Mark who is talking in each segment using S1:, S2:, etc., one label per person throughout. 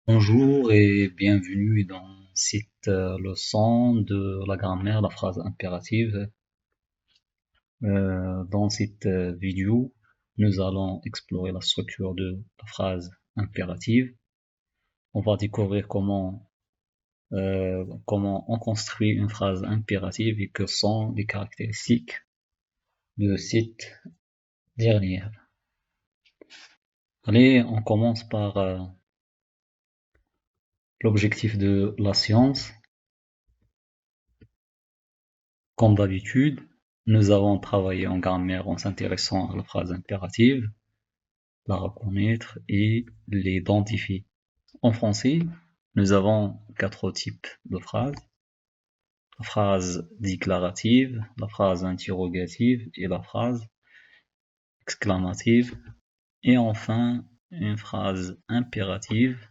S1: Bonjour et bienvenue dans cette leçon de la grammaire, la phrase impérative. Dans cette vidéo, nous allons explorer la structure de la phrase impérative. On va découvrir comment on construit une phrase impérative et quelles sont les caractéristiques de cette dernière. Allez, on commence par l'objectif de la science. Comme d'habitude, nous avons travaillé en grammaire en s'intéressant à la phrase impérative, la reconnaître et l'identifier. En français, nous avons quatre types de phrases. La phrase déclarative, la phrase interrogative et la phrase exclamative. Et enfin, une phrase impérative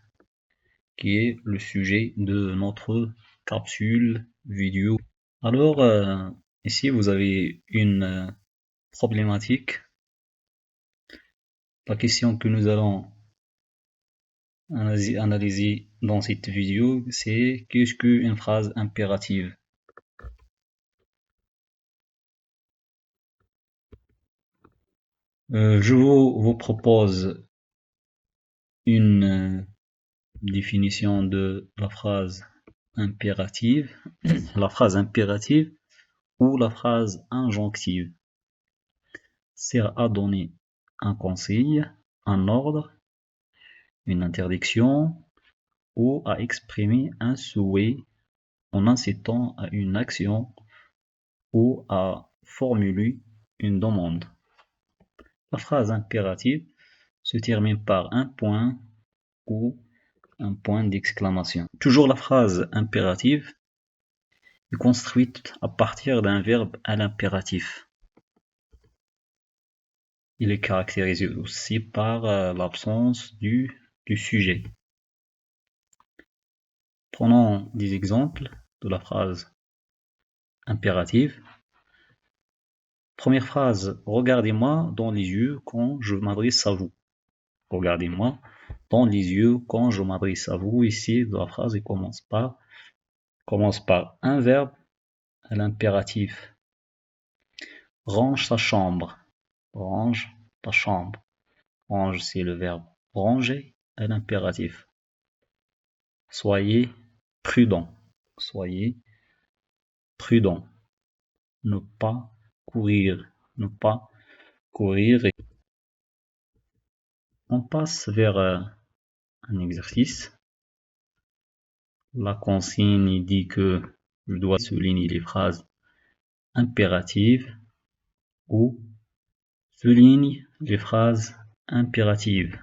S1: qui est le sujet de notre capsule vidéo. Alors, ici, vous avez une problématique. La question que nous allons analyser dans cette vidéo, c'est qu'est-ce qu'une phrase impérative? Je vous propose une définition de la phrase impérative, la phrase impérative ou la phrase injonctive sert à donner un conseil, un ordre, une interdiction ou à exprimer un souhait en incitant à une action ou à formuler une demande. La phrase impérative se termine par un point ou un point d'exclamation. Toujours la phrase impérative est construite à partir d'un verbe à l'impératif. Il est caractérisé aussi par l'absence du sujet. Prenons des exemples de la phrase impérative. Première phrase, regardez-moi dans les yeux quand je m'adresse à vous. Regardez-moi dans les yeux quand je m'adresse à vous. Ici, la phrase commence par un verbe à l'impératif. Range sa chambre. Range ta chambre. Range, c'est le verbe ranger à l'impératif. Soyez prudent. Soyez prudent. Ne pas courir. Ne pas courir. On passe vers un exercice. La consigne dit que je dois souligner les phrases impératives ou souligne les phrases impératives.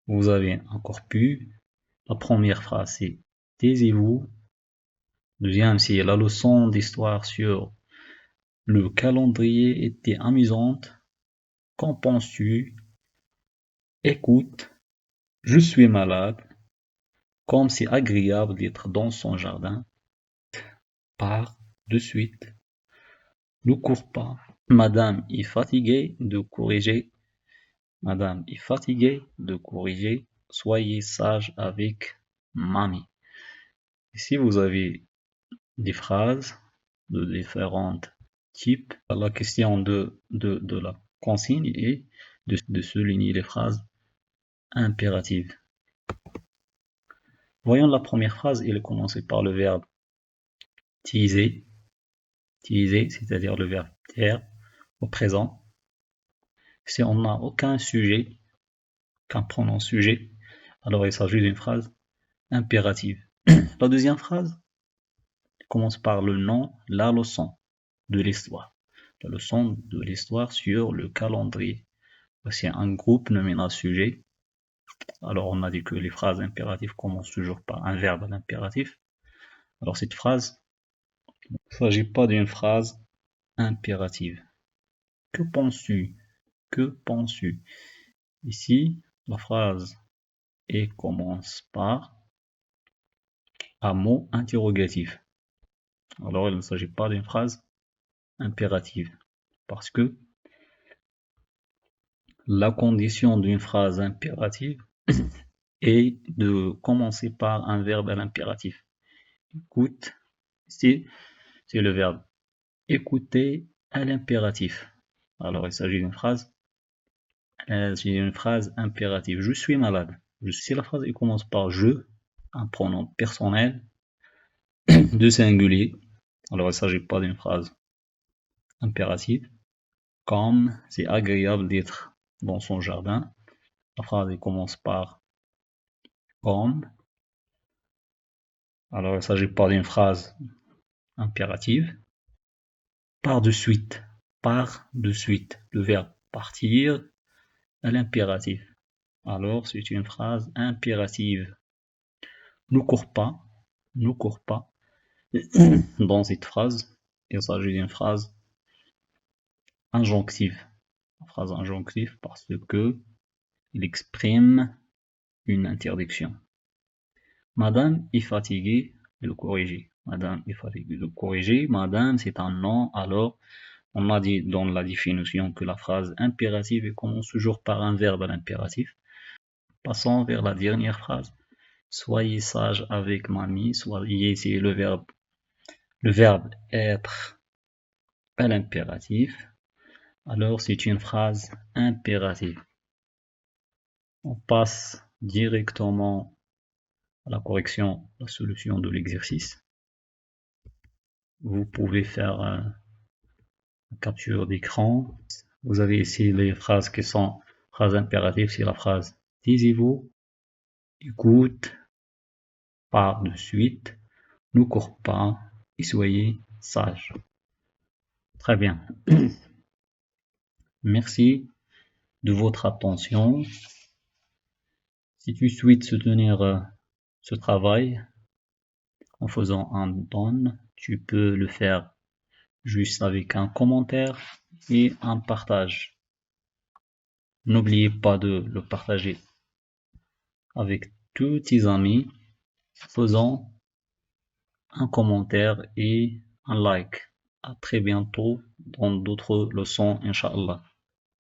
S1: Vous avez un corpus. La première phrase, c'est taisez-vous. Deuxième, c'est la leçon d'histoire sur le calendrier était amusante. Qu'en penses-tu? Écoute, je suis malade. Comme c'est agréable d'être dans son jardin. Pars de suite. Ne cours pas. Madame est fatiguée de corriger. Madame est fatiguée de corriger. Soyez sage avec mamie. Ici, vous avez des phrases de différents types. La question de la consigne est de souligner les phrases impératives. Voyons la première phrase, elle est commencée par le verbe teaser. Teaser, c'est-à-dire le verbe taire au présent. Si on n'a aucun sujet, qu'un pronom sujet, alors il s'agit d'une phrase impérative. La deuxième phrase commence par le nom, la leçon de l'histoire. La leçon de l'histoire sur le calendrier. Voici un groupe nominal sujet. Alors on a dit que les phrases impératives commencent toujours par un verbe à l'impératif. Alors cette phrase, il ne s'agit pas d'une phrase impérative. Que penses-tu? Que penses-tu? Ici, la phrase et commence par un mot interrogatif. Alors il ne s'agit pas d'une phrase impérative parce que la condition d'une phrase impérative et de commencer par un verbe à l'impératif. Écoute, c'est le verbe écouter à l'impératif. Alors, il s'agit d'une phrase, impérative. Je suis malade. Si la phrase commence par je, un pronom personnel, de singulier, alors il ne s'agit pas d'une phrase impérative. Comme c'est agréable d'être dans son jardin. La phrase commence par comme. Alors il ne s'agit pas d'une phrase impérative. Par de suite. Par de suite. Le verbe partir à l'impératif. Alors c'est une phrase impérative. Ne cours pas. Ne cours pas. Dans cette phrase, il s'agit d'une phrase injonctive. Une phrase injonctive parce que il exprime une interdiction. Madame est fatiguée de le corriger. Madame est fatiguée de le corriger. Madame, c'est un nom. Alors, on a dit dans la définition que la phrase impérative commence toujours par un verbe à l'impératif. Passons vers la dernière phrase. Soyez sage avec mamie. Soyez, c'est le verbe être à l'impératif. Alors, c'est une phrase impérative. On passe directement à la correction, la solution de l'exercice. Vous pouvez faire une capture d'écran. Vous avez ici les phrases qui sont phrases impératives. C'est la phrase taisez-vous, écoute, part de suite, ne cours pas et soyez sage. Très bien. Merci de votre attention. Si tu souhaites soutenir ce travail en faisant un don, tu peux le faire juste avec un commentaire et un partage. N'oubliez pas de le partager avec tous tes amis, faisant un commentaire et un like. À très bientôt dans d'autres leçons, Inch'Allah.